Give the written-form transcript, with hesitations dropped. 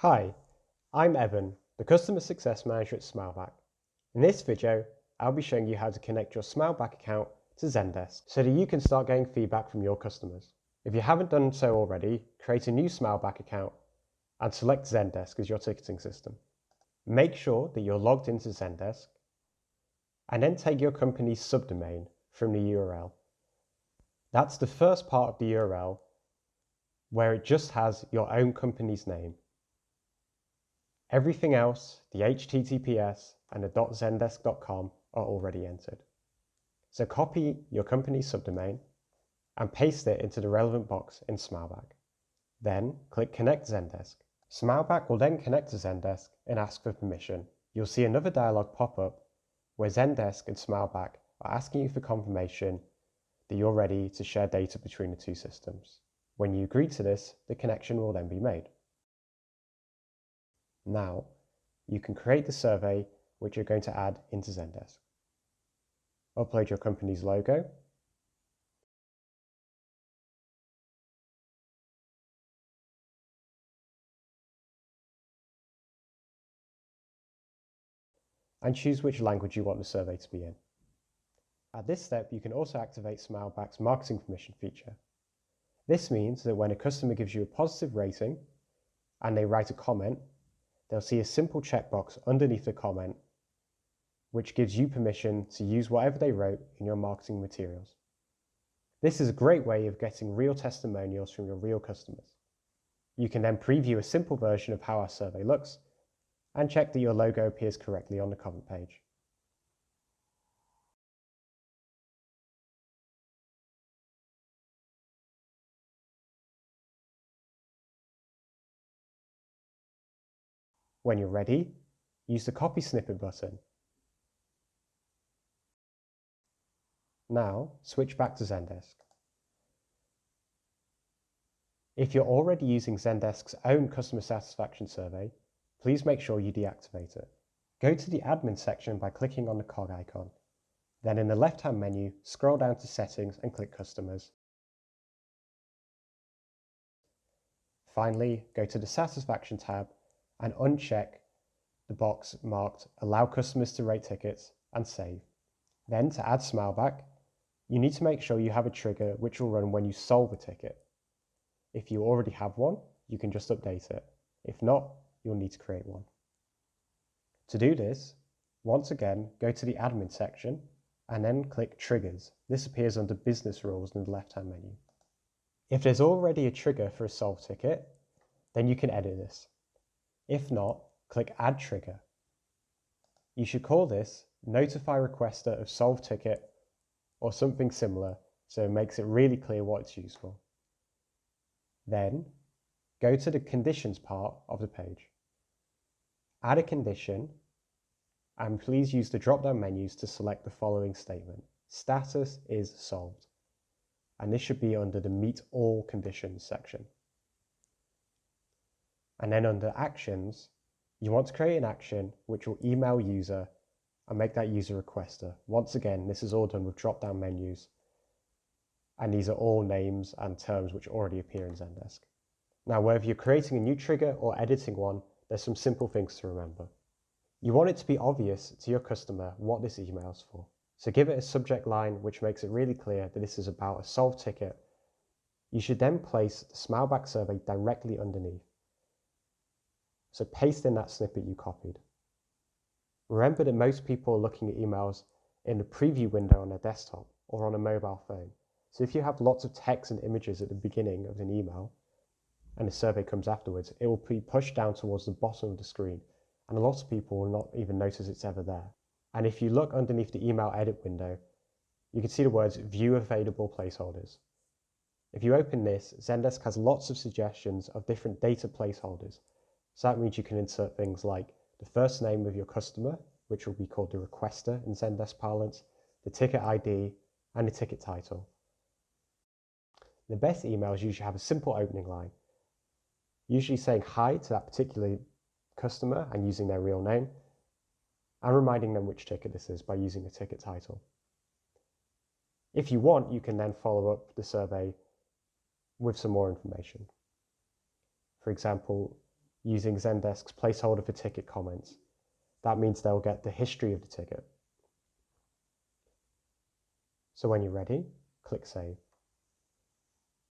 Hi, I'm Evan, the Customer Success Manager at SmileBack. In this video, I'll be showing you how to connect your SmileBack account to Zendesk so that you can start getting feedback from your customers. If you haven't done so already, create a new SmileBack account and select Zendesk as your ticketing system. Make sure that you're logged into Zendesk and then take your company's subdomain from the URL. That's the first part of the URL where it just has your own company's name. Everything else, the HTTPS and the .zendesk.com are already entered. So copy your company's subdomain and paste it into the relevant box in SmileBack. Then click Connect Zendesk. SmileBack will then connect to Zendesk and ask for permission. You'll see another dialog pop up where Zendesk and SmileBack are asking you for confirmation that you're ready to share data between the two systems. When you agree to this, the connection will then be made. Now, you can create the survey which you're going to add into Zendesk. Upload your company's logo. And choose which language you want the survey to be in. At this step, you can also activate SmileBack's marketing permission feature. This means that when a customer gives you a positive rating and they write a comment, they'll see a simple checkbox underneath the comment which gives you permission to use whatever they wrote in your marketing materials. This is a great way of getting real testimonials from your real customers. You can then preview a simple version of how our survey looks and check that your logo appears correctly on the comment page. When you're ready, use the Copy Snippet button. Now, switch back to Zendesk. If you're already using Zendesk's own customer satisfaction survey, please make sure you deactivate it. Go to the admin section by clicking on the cog icon. Then in the left-hand menu, scroll down to Settings and click Customers. Finally, go to the Satisfaction tab and uncheck the box marked Allow Customers to Rate Tickets and Save. Then to add SmileBack, you need to make sure you have a trigger which will run when you solve a ticket. If you already have one, you can just update it. If not, you'll need to create one. To do this, once again, go to the admin section and then click Triggers. This appears under Business Rules in the left-hand menu. If there's already a trigger for a solved ticket, then you can edit this. If not, click Add Trigger. You should call this Notify Requester of Solved Ticket or something similar, so it makes it really clear what it's used for. Then, go to the Conditions part of the page. Add a condition, and please use the drop-down menus to select the following statement. Status is solved. And this should be under the Meet All Conditions section. And then under Actions, you want to create an action which will email user and make that user requester. Once again, this is all done with drop-down menus, and these are all names and terms which already appear in Zendesk. Now, whether you're creating a new trigger or editing one, there's some simple things to remember. You want it to be obvious to your customer what this email is for. So give it a subject line which makes it really clear that this is about a solved ticket. You should then place the SmileBack survey directly underneath. So paste in that snippet you copied. Remember that most people are looking at emails in the preview window on their desktop or on a mobile phone. So if you have lots of text and images at the beginning of an email and the survey comes afterwards, it will be pushed down towards the bottom of the screen, and a lot of people will not even notice it's ever there. And if you look underneath the email edit window, you can see the words View Available Placeholders. If you open this, Zendesk has lots of suggestions of different data placeholders. So that means you can insert things like the first name of your customer, which will be called the requester in Zendesk parlance, the ticket ID, and the ticket title. The best emails usually have a simple opening line, usually saying hi to that particular customer and using their real name, and reminding them which ticket this is by using the ticket title. If you want, you can then follow up the survey with some more information. For example, using Zendesk's placeholder for ticket comments. That means they'll get the history of the ticket. So when you're ready, click Save.